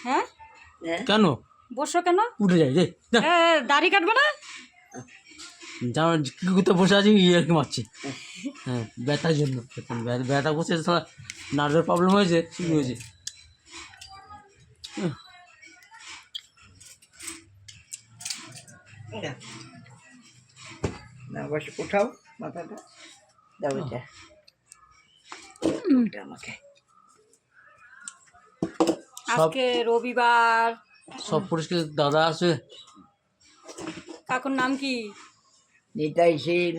হ্যাঁ কেন বসো কেন? উঠে যাই রে দাড়ি কাটবে না? জানো কি করতে বসে আছি আর কি মারছি। হ্যাঁ ব্যথার জন্য, ব্যথা করছে, নার্ভের প্রবলেম হয়েছে, শুরু হয়েছে। না বসে উঠাও মাথাটা, দাও এটা আমাকে। আজকে রবিবার, সব পরিষ্কার দাদা আছে। কাকুর নাম কি? নিতাই শীল,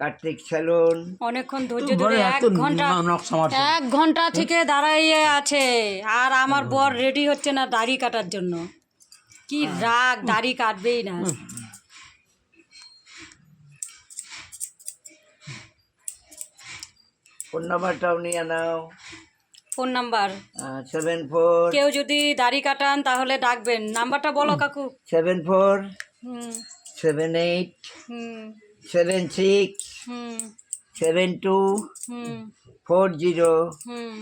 কার্তিক সেলুন। অনেকক্ষণ ধৈর্য ধরে 1 ঘন্টা থেকে দাঁড়াইয়ে আছে, আর আমার বর রেডি হচ্ছে না দাড়ি কাটার জন্য। কি রাগ, দাড়ি কাটবেই না। ফোন নাম্বারটাও নিয়ে নাও। ফোন নাম্বার 74 কেউ যদি দাড়ি কাটান তাহলে ডাকবেন। নাম্বারটা বলো কাকু। 74 হুম 78 হুম 76 হুম 72 হুম 40। হুম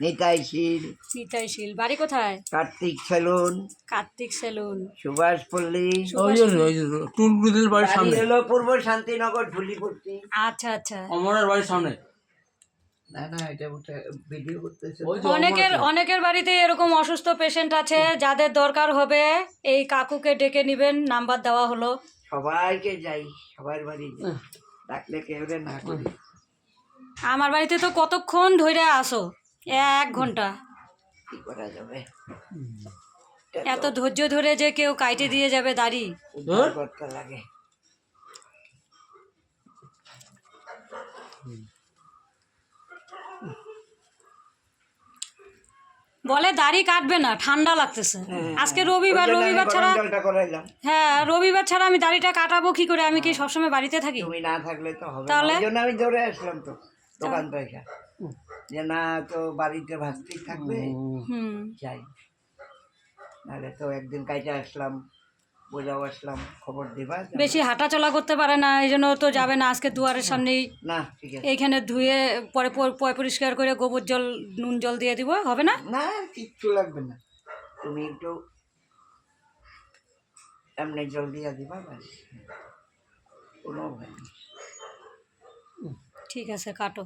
নিতাই শীল, নিতাই শীল। বাড়ি কোথায়? কার্তিক সেলুন, কার্তিক সেলুন, সুভাষ পল্লী। টুলগুলিদের বাড়ির বাড়ি সামনে, হলো পূর্ব শান্তিনগর ঢুলিপট্টি। আচ্ছা আচ্ছা। অমরের বাড়ির সামনে। না না, এটা উঠে ভিডিও করতেছে। অনেকের বাড়িতে এরকম অসুস্থ পেশেন্ট আছে, যাদের দরকার হবে এই কাকুকে ডেকে নেবেন। নাম্বার দেওয়া হলো। সবাইকে যাই, সবার বাড়ি যাই, ডাকলে কেউ না করি। আমার বাড়িতে তো কতক্ষণ ধরে আসো, 1 ঘন্টা। কি করা যাবে, এত ধৈর্য ধরে যে কেউ কাইটে দিয়ে যাবে দাড়ি? উদ্ধার করতে লাগে। বলে দাড়ি কাটবে না, ঠান্ডা লাগতেছে। আজকে রবিবার, রবিবার ছাড়া, হ্যাঁ রবিবার ছাড়া আমি দাড়িটা কাটাবো কি করে? আমি কি সবসময় বাড়িতে থাকি? তুমি না থাকলে তো হবে না, তাহলে ওই জন্য আমি দৌড়ে আসলাম তো দোকান থেকে, যে না তো বাড়িতে ভাস্তি থাকবে, যাই। নাহলে তো একদিন কাইটা আসলাম, বোঝাও আসলাম, খবর দিবা। বেশি হাঁটাচলা করতে পারে না, এই জন্য তো যাবে না। আজকে দুয়ারের সামনেই না, ঠিক আছে, এইখানে ধুয়ে পরে পরিষ্কার করে গোবর জল, নুন জল দিয়ে দিব, হবে না? না কিচ্ছু লাগবে না, তুমি একটু এমনি জল দিয়ে দিবা, ব্যাস, কোনো ভয় নেই। ঠিক আছে, কাটো।